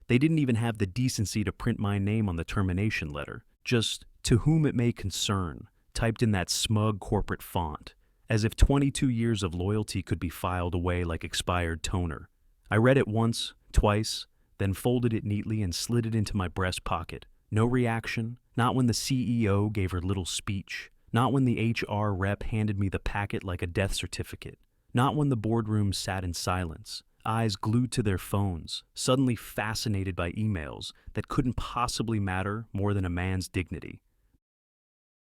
They didn't even have the decency to print my name on the termination letter, just "to whom it may concern," typed in that smug corporate font, as if 22 years of loyalty could be filed away like expired toner. I read it once, twice, then folded it neatly and slid it into my breast pocket. No reaction, not when the CEO gave her little speech, not when the HR rep handed me the packet like a death certificate, not when the boardroom sat in silence, eyes glued to their phones, suddenly fascinated by emails that couldn't possibly matter more than a man's dignity.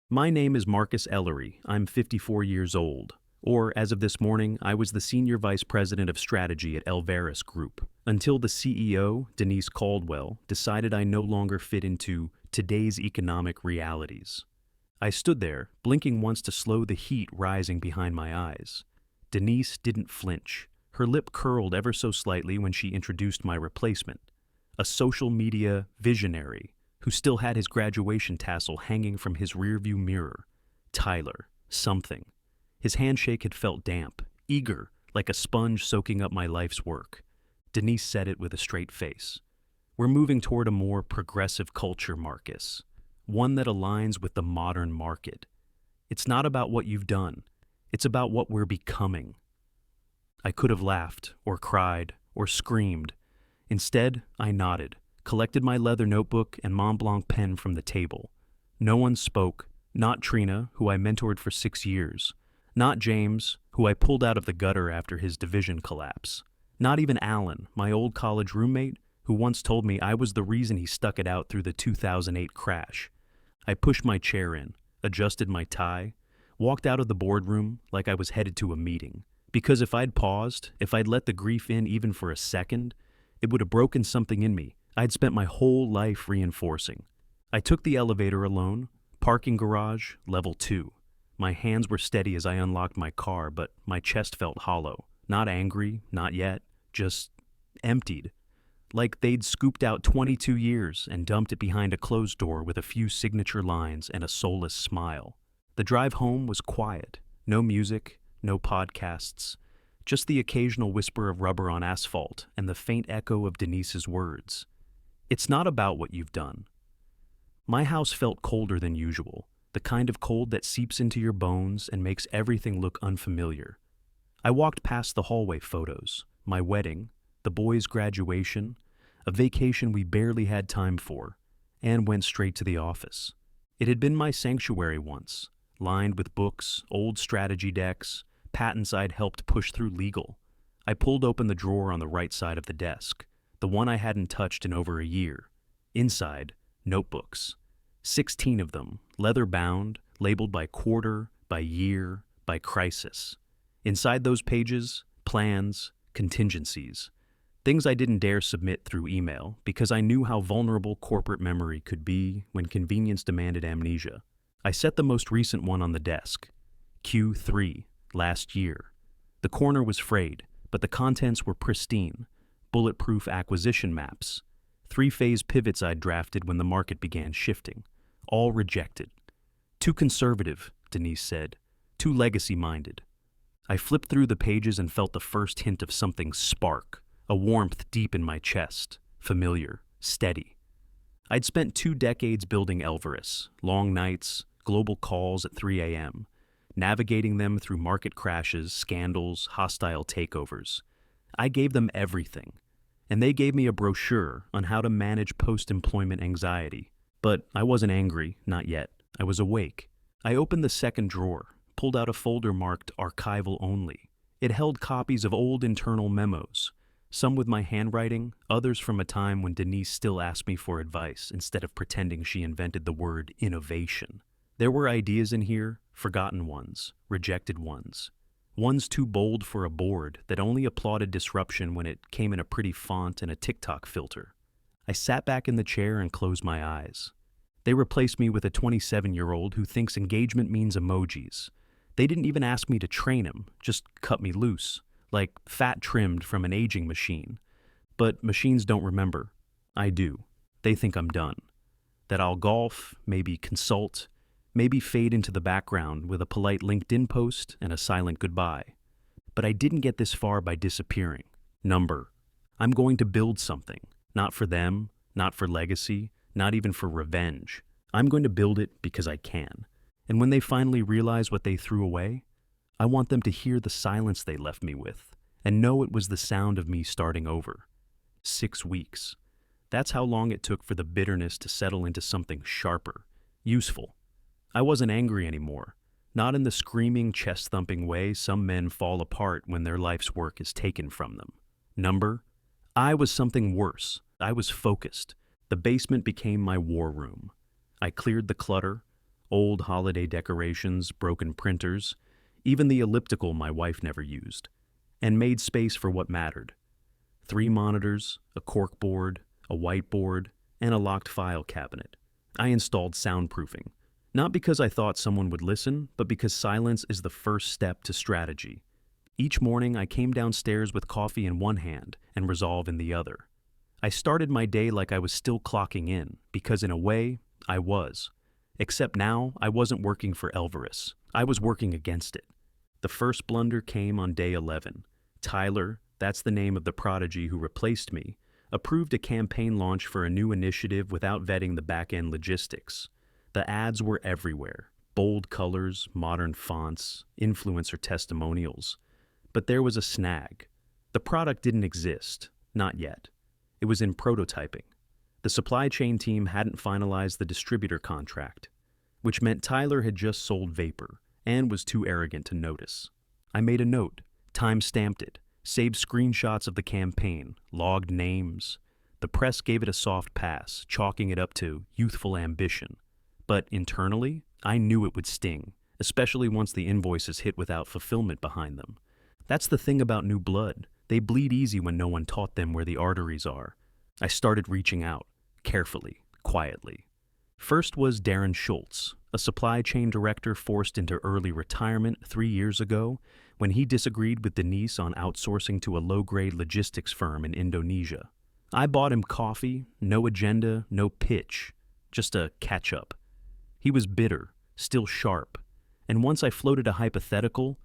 My name is Marcus Ellery. I'm 54 years old. Or, as of this morning, I was the Senior Vice President of Strategy at Elveris Group, until the CEO, Denise Caldwell, decided I no longer fit into today's economic realities. I stood there, blinking once to slow the heat rising behind my eyes. Denise didn't flinch. Her lip curled ever so slightly when she introduced my replacement, a social media visionary who still had his graduation tassel hanging from his rearview mirror. Tyler, something. His handshake had felt damp, eager, like a sponge soaking up my life's work. Denise said it with a straight face. "We're moving toward a more progressive culture, Marcus. One that aligns with the modern market. It's not about what you've done. It's about what we're becoming." I could have laughed, or cried, or screamed. Instead, I nodded, collected my leather notebook and Mont Blanc pen from the table. No one spoke, not Trina, who I mentored for 6 years, not James, who I pulled out of the gutter after his division collapse, not even Alan, my old college roommate, who once told me I was the reason he stuck it out through the 2008 crash. I pushed my chair in, adjusted my tie, walked out of the boardroom like I was headed to a meeting. Because if I'd paused, if I'd let the grief in even for a second, it would have broken something in me I'd spent my whole life reinforcing. I took the elevator alone, parking garage, level 2. My hands were steady as I unlocked my car, but my chest felt hollow. Not angry, not yet, just emptied. Like they'd scooped out 22 years and dumped it behind a closed door with a few signature lines and a soulless smile. The drive home was quiet. No music, no podcasts, just the occasional whisper of rubber on asphalt and the faint echo of Denise's words. "It's not about what you've done." My house felt colder than usual, the kind of cold that seeps into your bones and makes everything look unfamiliar. I walked past the hallway photos, my wedding, the boys' graduation, a vacation we barely had time for, and went straight to the office. It had been my sanctuary once, lined with books, old strategy decks, patents I'd helped push through legal. I pulled open the drawer on the right side of the desk, the one I hadn't touched in over a year. Inside, notebooks. 16 of them, leather-bound, labeled by quarter, by year, by crisis. Inside those pages, plans, contingencies. Things I didn't dare submit through email because I knew how vulnerable corporate memory could be when convenience demanded amnesia. I set the most recent one on the desk. Q3, last year. The corner was frayed, but the contents were pristine. Bulletproof acquisition maps. 3-phase pivots I'd drafted when the market began shifting. All rejected. Too conservative, Denise said. Too legacy-minded. I flipped through the pages and felt the first hint of something spark, a warmth deep in my chest, familiar, steady. I'd spent 2 decades building Elveris, long nights, global calls at 3 a.m., navigating them through market crashes, scandals, hostile takeovers. I gave them everything, and they gave me a brochure on how to manage post-employment anxiety. But I wasn't angry, not yet. I was awake. I opened the second drawer, pulled out a folder marked Archival Only. It held copies of old internal memos, some with my handwriting, others from a time when Denise still asked me for advice instead of pretending she invented the word innovation. There were ideas in here, forgotten ones, rejected ones. Ones too bold for a board that only applauded disruption when it came in a pretty font and a TikTok filter. I sat back in the chair and closed my eyes. They replaced me with a 27-year-old who thinks engagement means emojis. They didn't even ask me to train him, just cut me loose, like fat trimmed from an aging machine. But machines don't remember. I do. They think I'm done. That I'll golf, maybe consult, maybe fade into the background with a polite LinkedIn post and a silent goodbye. But I didn't get this far by disappearing. Number. I'm going to build something. Not for them, not for legacy, not even for revenge. I'm going to build it because I can. And when they finally realize what they threw away, I want them to hear the silence they left me with and know it was the sound of me starting over. 6 weeks. That's how long it took for the bitterness to settle into something sharper, useful. I wasn't angry anymore. Not in the screaming, chest-thumping way some men fall apart when their life's work is taken from them. Number? I was something worse. I was focused. The basement became my war room. I cleared the clutter, old holiday decorations, broken printers, even the elliptical my wife never used, and made space for what mattered. 3 monitors, a corkboard, a whiteboard, and a locked file cabinet. I installed soundproofing. Not because I thought someone would listen, but because silence is the first step to strategy. Each morning, I came downstairs with coffee in one hand and resolve in the other. I started my day like I was still clocking in, because in a way, I was. Except now, I wasn't working for Elvarus. I was working against it. The first blunder came on day 11. Tyler, that's the name of the prodigy who replaced me, approved a campaign launch for a new initiative without vetting the back-end logistics. The ads were everywhere. Bold colors, modern fonts, influencer testimonials. But there was a snag. The product didn't exist. Not yet. It was in prototyping. The supply chain team hadn't finalized the distributor contract, which meant Tyler had just sold vapor and was too arrogant to notice. I made a note, time-stamped it, saved screenshots of the campaign, logged names. The press gave it a soft pass, chalking it up to youthful ambition. But internally, I knew it would sting, especially once the invoices hit without fulfillment behind them. That's the thing about new blood. They bleed easy when no one taught them where the arteries are. I started reaching out, carefully, quietly. First was Darren Schultz, a supply chain director forced into early retirement 3 years ago when he disagreed with Denise on outsourcing to a low-grade logistics firm in Indonesia. I bought him coffee, no agenda, no pitch, just a catch-up. He was bitter, still sharp, and once I floated a hypothetical,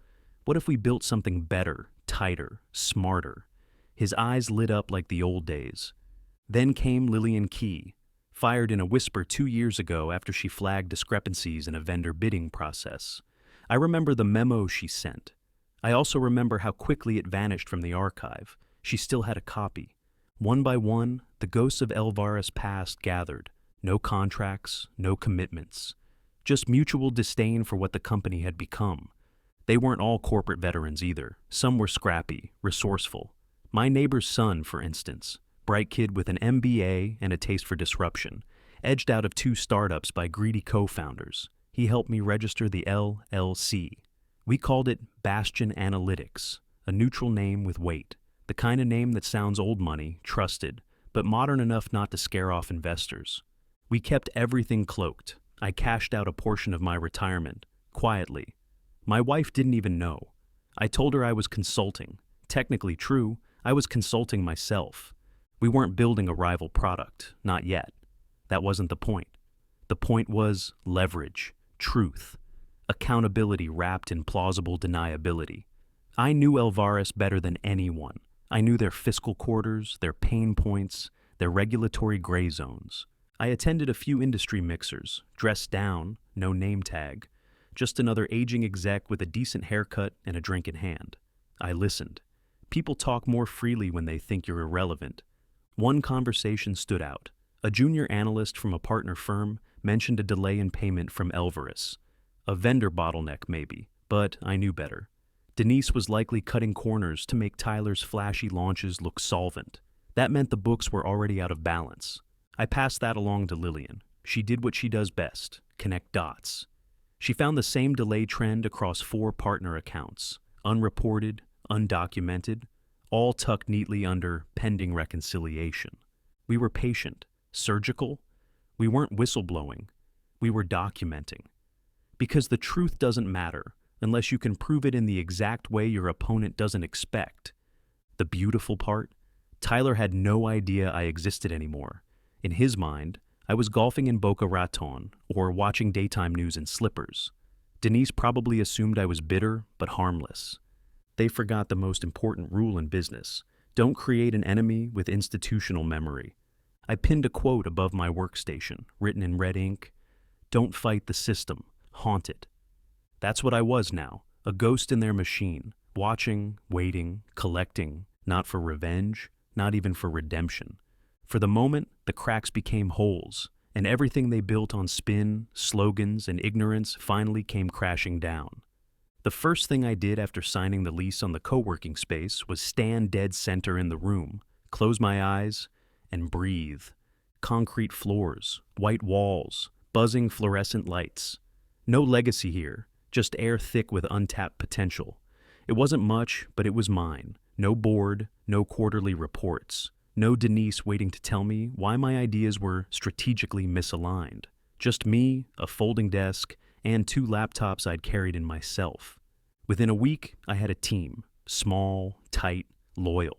what if we built something better, tighter, smarter? His eyes lit up like the old days. Then came Lillian Key, fired in a whisper 2 years ago after she flagged discrepancies in a vendor bidding process. I remember the memo she sent. I also remember how quickly it vanished from the archive. She still had a copy. One by one, the ghosts of Elvarus' past gathered. No contracts, no commitments. Just mutual disdain for what the company had become. They weren't all corporate veterans either. Some were scrappy, resourceful. My neighbor's son, for instance, bright kid with an MBA and a taste for disruption, edged out of 2 startups by greedy co-founders. He helped me register the LLC. We called it Bastion Analytics, a neutral name with weight, the kind of name that sounds old money, trusted, but modern enough not to scare off investors. We kept everything cloaked. I cashed out a portion of my retirement, quietly. My wife didn't even know. I told her I was consulting. Technically true, I was consulting myself. We weren't building a rival product, not yet. That wasn't the point. The point was leverage, truth, accountability wrapped in plausible deniability. I knew Elvarus better than anyone. I knew their fiscal quarters, their pain points, their regulatory gray zones. I attended a few industry mixers, dressed down, no name tag, just another aging exec with a decent haircut and a drink in hand. I listened. People talk more freely when they think you're irrelevant. One conversation stood out. A junior analyst from a partner firm mentioned a delay in payment from Elvarus. A vendor bottleneck maybe, but I knew better. Denise was likely cutting corners to make Tyler's flashy launches look solvent. That meant the books were already out of balance. I passed that along to Lillian. She did what she does best, connect dots. She found the same delay trend across 4 partner accounts, unreported, undocumented, all tucked neatly under pending reconciliation. We were patient, surgical. We weren't whistleblowing. We were documenting. Because the truth doesn't matter unless you can prove it in the exact way your opponent doesn't expect. The beautiful part? Tyler had no idea I existed anymore. In his mind, I was golfing in Boca Raton or watching daytime news in slippers. Denise probably assumed I was bitter but harmless. They forgot the most important rule in business. Don't create an enemy with institutional memory. I pinned a quote above my workstation, written in red ink: "Don't fight the system, haunt it." That's what I was now, a ghost in their machine, watching, waiting, collecting, not for revenge, not even for redemption. For the moment, the cracks became holes, and everything they built on spin, slogans, and ignorance finally came crashing down. The first thing I did after signing the lease on the co-working space was stand dead center in the room, close my eyes, and breathe. Concrete floors, white walls, buzzing fluorescent lights. No legacy here, just air thick with untapped potential. It wasn't much, but it was mine. No board, no quarterly reports. No Denise waiting to tell me why my ideas were strategically misaligned. Just me, a folding desk, and 2 laptops I'd carried in myself. Within a week, I had a team. Small, tight, loyal.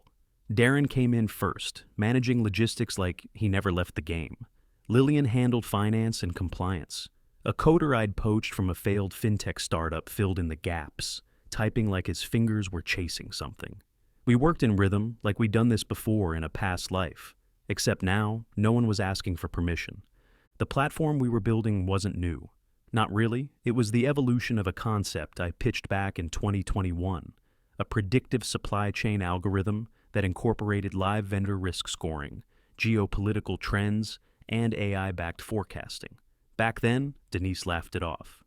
Darren came in first, managing logistics like he never left the game. Lillian handled finance and compliance. A coder I'd poached from a failed fintech startup filled in the gaps, typing like his fingers were chasing something. We worked in rhythm like we'd done this before in a past life, except now no one was asking for permission. The platform we were building wasn't new. Not really, it was the evolution of a concept I pitched back in 2021, a predictive supply chain algorithm that incorporated live vendor risk scoring, geopolitical trends, and AI-backed forecasting. Back then, Denise laughed it off.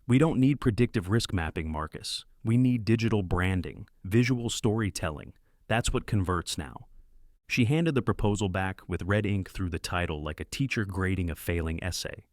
"We don't need predictive risk mapping, Marcus. We need digital branding, visual storytelling. That's what converts now." She handed the proposal back with red ink through the title like a teacher grading a failing essay.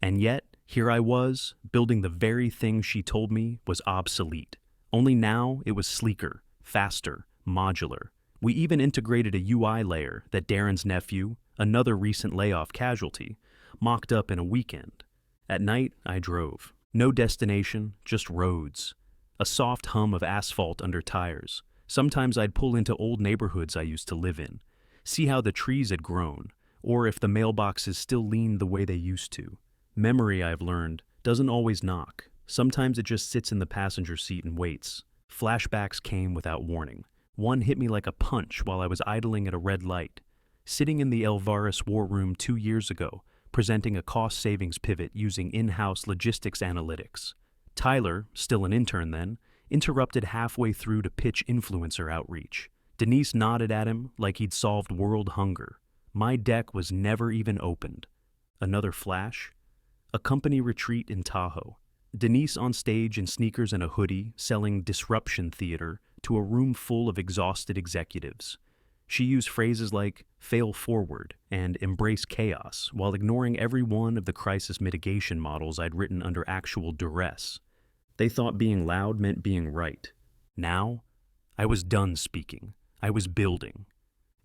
And yet, here I was, building the very thing she told me was obsolete. Only now it was sleeker, faster, modular. We even integrated a UI layer that Darren's nephew, another recent layoff casualty, mocked up in a weekend. At night, I drove. No destination, just roads. A soft hum of asphalt under tires. Sometimes I'd pull into old neighborhoods I used to live in, see how the trees had grown, or if the mailboxes still leaned the way they used to. Memory, I've learned, doesn't always knock. Sometimes it just sits in the passenger seat and waits. Flashbacks came without warning. One hit me like a punch while I was idling at a red light. Sitting in the Elvaris war room 2 years ago, presenting a cost savings pivot using in-house logistics analytics. Tyler, still an intern then, interrupted halfway through to pitch influencer outreach. Denise nodded at him like he'd solved world hunger. My deck was never even opened. Another flash? A company retreat in Tahoe. Denise on stage in sneakers and a hoodie, selling disruption theater to a room full of exhausted executives. She used phrases like fail forward and embrace chaos while ignoring every one of the crisis mitigation models I'd written under actual duress. They thought being loud meant being right. Now, I was done speaking. I was building.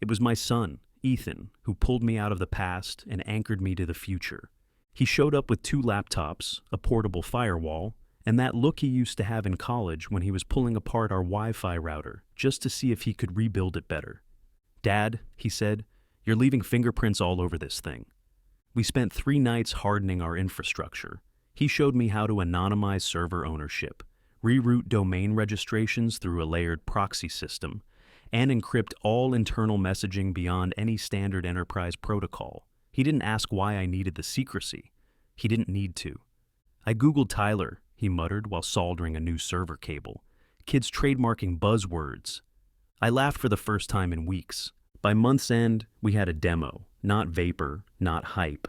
It was my son, Ethan, who pulled me out of the past and anchored me to the future. He showed up with 2 laptops, a portable firewall, and that look he used to have in college when he was pulling apart our Wi-Fi router just to see if he could rebuild it better. "Dad," he said, "you're leaving fingerprints all over this thing." We spent 3 nights hardening our infrastructure. He showed me how to anonymize server ownership, reroute domain registrations through a layered proxy system, and encrypt all internal messaging beyond any standard enterprise protocol. He didn't ask why I needed the secrecy. He didn't need to. "I Googled Tyler," he muttered while soldering a new server cable. "Kids trademarking buzzwords." I laughed for the first time in weeks. By month's end, we had a demo, not vapor, not hype,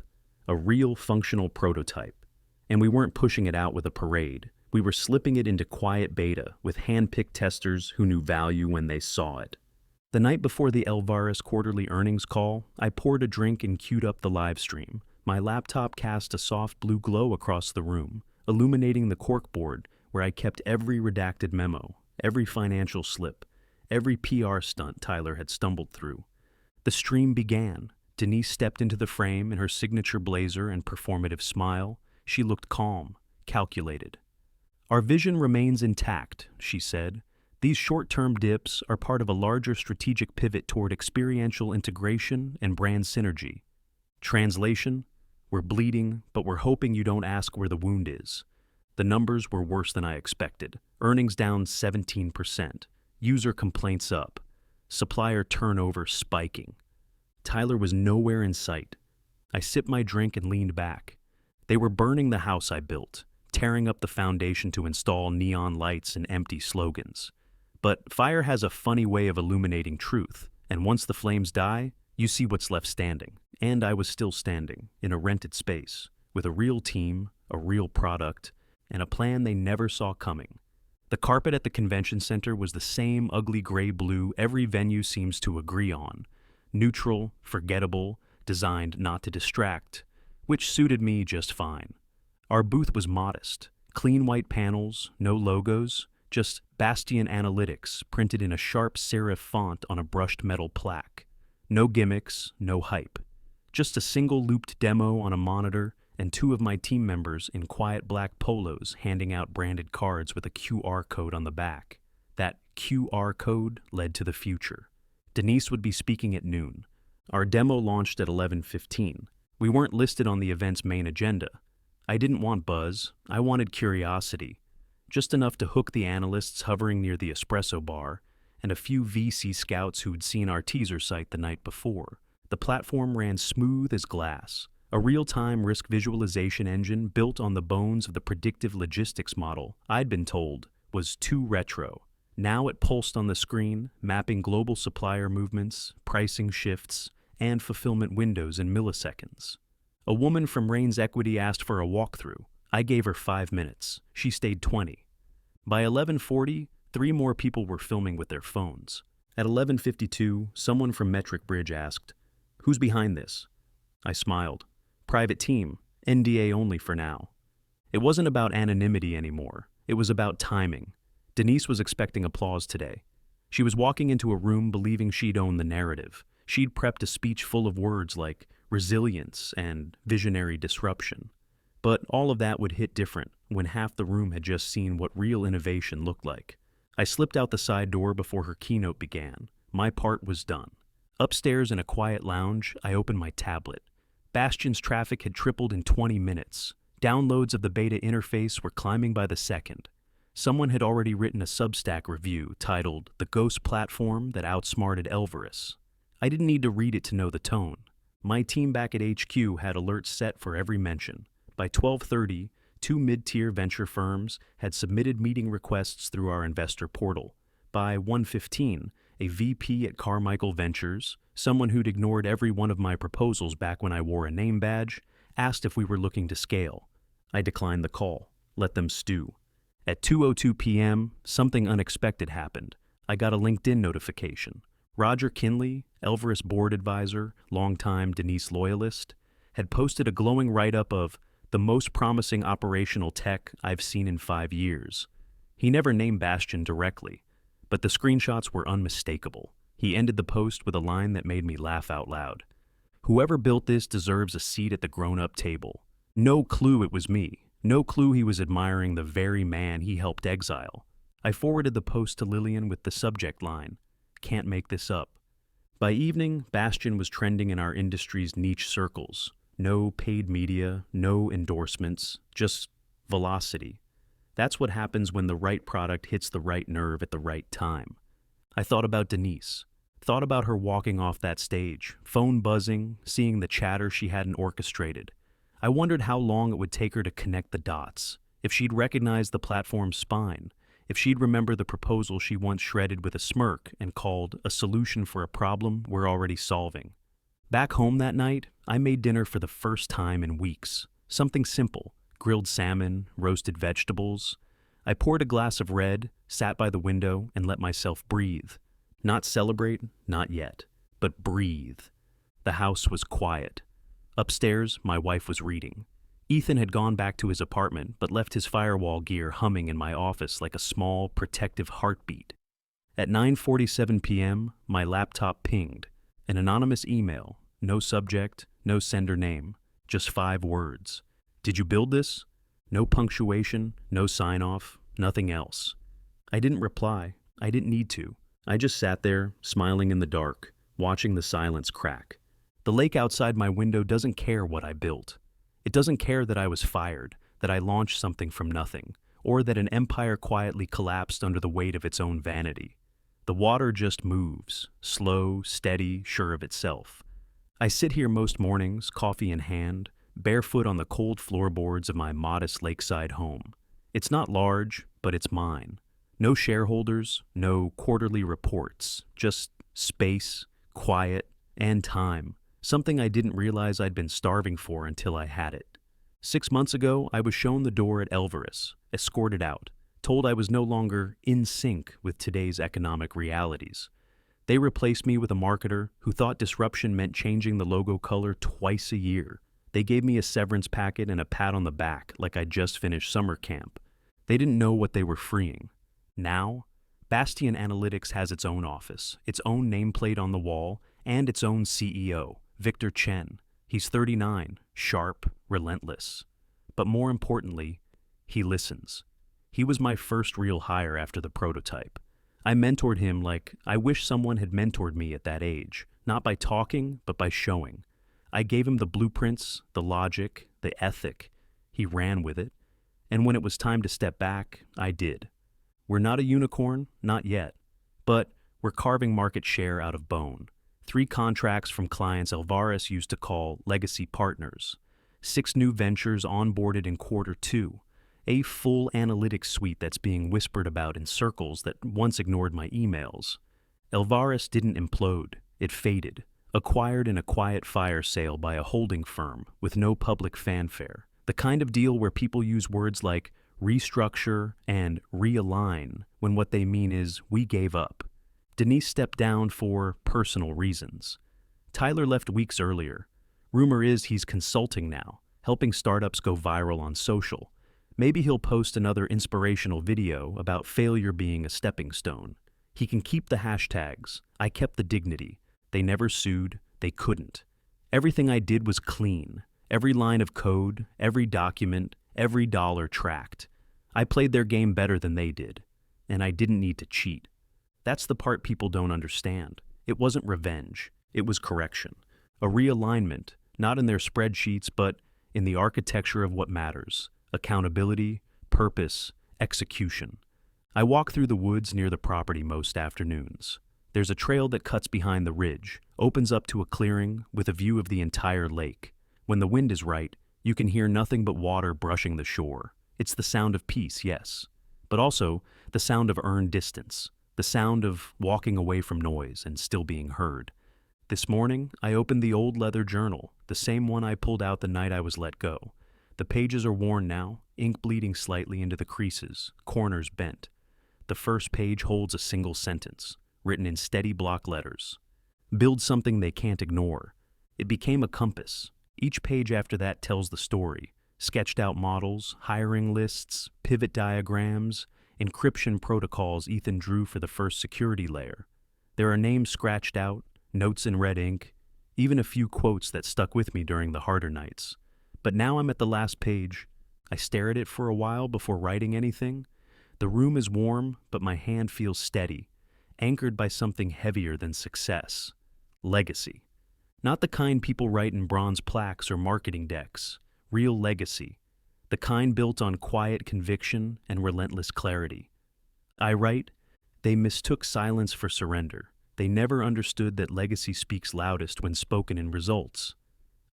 a real functional prototype. And we weren't pushing it out with a parade. We were slipping it into quiet beta with hand-picked testers who knew value when they saw it. The night before the Elvaris quarterly earnings call, I poured a drink and queued up the live stream. My laptop cast a soft blue glow across the room, illuminating the corkboard where I kept every redacted memo, every financial slip, every PR stunt Tyler had stumbled through. The stream began. Denise stepped into the frame in her signature blazer and performative smile. She looked calm, calculated. "Our vision remains intact," she said. "These short-term dips are part of a larger strategic pivot toward experiential integration and brand synergy." Translation: "We're bleeding, but we're hoping you don't ask where the wound is." The numbers were worse than I expected. Earnings down 17%. User complaints up. Supplier turnover spiking. Tyler was nowhere in sight. I sipped my drink and leaned back. They were burning the house I built, tearing up the foundation to install neon lights and empty slogans. But fire has a funny way of illuminating truth, and once the flames die, you see what's left standing. And I was still standing, in a rented space, with a real team, a real product, and a plan they never saw coming. The carpet at the convention center was the same ugly gray-blue every venue seems to agree on. Neutral, forgettable, designed not to distract, which suited me just fine. Our booth was modest. Clean white panels, no logos, just Bastion Analytics printed in a sharp serif font on a brushed metal plaque. No gimmicks, no hype. Just a single looped demo on a monitor and two of my team members in quiet black polos handing out branded cards with a QR code on the back. That QR code led to the future. Denise would be speaking at noon. Our demo launched at 11:15. We weren't listed on the event's main agenda. I didn't want buzz, I wanted curiosity. Just enough to hook the analysts hovering near the espresso bar and a few VC scouts who'd seen our teaser site the night before. The platform ran smooth as glass, a real-time risk visualization engine built on the bones of the predictive logistics model I'd been told was too retro. Now it pulsed on the screen, mapping global supplier movements, pricing shifts, and fulfillment windows in milliseconds. A woman from Rains Equity asked for a walkthrough. I gave her 5 minutes. She stayed 20. By 11:40, 3 more people were filming with their phones. At 11:52, someone from Metric Bridge asked, "Who's behind this?" I smiled. "Private team, NDA only for now." It wasn't about anonymity anymore. It was about timing. Denise was expecting applause today. She was walking into a room believing she'd own the narrative. She'd prepped a speech full of words like resilience and visionary disruption. But all of that would hit different when half the room had just seen what real innovation looked like. I slipped out the side door before her keynote began. My part was done. Upstairs in a quiet lounge, I opened my tablet. Bastion's traffic had tripled in 20 minutes. Downloads of the beta interface were climbing by the second. Someone had already written a Substack review titled "The Ghost Platform That Outsmarted Elvarus." I didn't need to read it to know the tone. My team back at HQ had alerts set for every mention. By 12:30, 2 mid-tier venture firms had submitted meeting requests through our investor portal. By 1:15, a VP at Carmichael Ventures, someone who'd ignored every one of my proposals back when I wore a name badge, asked if we were looking to scale. I declined the call. Let them stew. At 2:02 p.m., something unexpected happened. I got a LinkedIn notification. Roger Kinley, Elvarus board advisor, longtime Denise loyalist, had posted a glowing write-up of the most promising operational tech I've seen in 5 years. He never named Bastion directly, but the screenshots were unmistakable. He ended the post with a line that made me laugh out loud. "Whoever built this deserves a seat at the grown-up table." No clue it was me. No clue he was admiring the very man he helped exile. I forwarded the post to Lillian with the subject line, "Can't make this up." By evening, Bastion was trending in our industry's niche circles. No paid media, no endorsements, just velocity. That's what happens when the right product hits the right nerve at the right time. I thought about Denise. Thought about her walking off that stage, phone buzzing, seeing the chatter she hadn't orchestrated. I wondered how long it would take her to connect the dots, if she'd recognize the platform's spine, if she'd remember the proposal she once shredded with a smirk and called a solution for a problem we're already solving. Back home that night, I made dinner for the first time in weeks. Something simple, grilled salmon, roasted vegetables. I poured a glass of red, sat by the window, and let myself breathe. Not celebrate, not yet, but breathe. The house was quiet. Upstairs, my wife was reading. Ethan had gone back to his apartment, but left his firewall gear humming in my office like a small, protective heartbeat. At 9:47 p.m., my laptop pinged. An anonymous email, no subject, no sender name, just 5 words. "Did you build this?" No punctuation, no sign-off, nothing else. I didn't reply. I didn't need to. I just sat there, smiling in the dark, watching the silence crack. The lake outside my window doesn't care what I built. It doesn't care that I was fired, that I launched something from nothing, or that an empire quietly collapsed under the weight of its own vanity. The water just moves, slow, steady, sure of itself. I sit here most mornings, coffee in hand, barefoot on the cold floorboards of my modest lakeside home. It's not large, but it's mine. No shareholders, no quarterly reports, just space, quiet, and time. Something I didn't realize I'd been starving for until I had it. 6 months ago, I was shown the door at Elvarus, escorted out, told I was no longer in sync with today's economic realities. They replaced me with a marketer who thought disruption meant changing the logo color twice a year. They gave me a severance packet and a pat on the back like I'd just finished summer camp. They didn't know what they were freeing. Now, Bastion Analytics has its own office, its own nameplate on the wall, and its own CEO, Victor Chen. He's 39, sharp, relentless. But more importantly, he listens. He was my first real hire after the prototype. I mentored him like I wish someone had mentored me at that age, not by talking, but by showing. I gave him the blueprints, the logic, the ethic. He ran with it. And when it was time to step back, I did. We're not a unicorn, not yet. But we're carving market share out of bone. 3 contracts from clients Elvarus used to call legacy partners. 6 new ventures onboarded in Q2. A full analytics suite that's being whispered about in circles that once ignored my emails. Elvarus didn't implode, it faded, acquired in a quiet fire sale by a holding firm with no public fanfare. The kind of deal where people use words like restructure and realign when what they mean is we gave up. Denise stepped down for personal reasons. Tyler left weeks earlier. Rumor is he's consulting now, helping startups go viral on social. Maybe he'll post another inspirational video about failure being a stepping stone. He can keep the hashtags. I kept the dignity. They never sued. They couldn't. Everything I did was clean. Every line of code, every document, every dollar tracked. I played their game better than they did. And I didn't need to cheat. That's the part people don't understand. It wasn't revenge. It was correction. A realignment, not in their spreadsheets, but in the architecture of what matters. Accountability, purpose, execution. I walk through the woods near the property most afternoons. There's a trail that cuts behind the ridge, opens up to a clearing with a view of the entire lake. When the wind is right, you can hear nothing but water brushing the shore. It's the sound of peace, yes, but also the sound of earned distance, the sound of walking away from noise and still being heard. This morning, I opened the old leather journal, the same one I pulled out the night I was let go. The pages are worn now, ink bleeding slightly into the creases, corners bent. The first page holds a single sentence, written in steady block letters. Build something they can't ignore. It became a compass. Each page after that tells the story. Sketched out models, hiring lists, pivot diagrams, encryption protocols Ethan drew for the first security layer. There are names scratched out, notes in red ink, even a few quotes that stuck with me during the harder nights. But now I'm at the last page. I stare at it for a while before writing anything. The room is warm, but my hand feels steady, anchored by something heavier than success. Legacy. Not the kind people write in bronze plaques or marketing decks. Real legacy. The kind built on quiet conviction and relentless clarity. I write, they mistook silence for surrender. They never understood that legacy speaks loudest when spoken in results.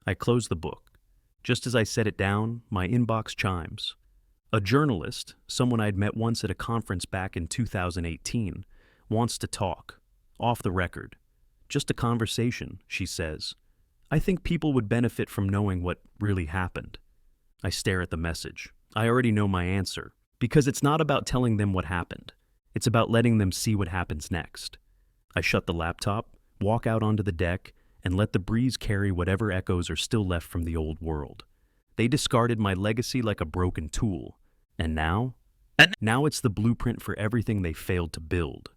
I close the book. Just as I set it down, my inbox chimes. A journalist, someone I'd met once at a conference back in 2018, wants to talk. Off the record. Just a conversation, she says. I think people would benefit from knowing what really happened. I stare at the message. I already know my answer, because it's not about telling them what happened. It's about letting them see what happens next. I shut the laptop, walk out onto the deck, and let the breeze carry whatever echoes are still left from the old world. They discarded my legacy like a broken tool. And now? Now it's the blueprint for everything they failed to build.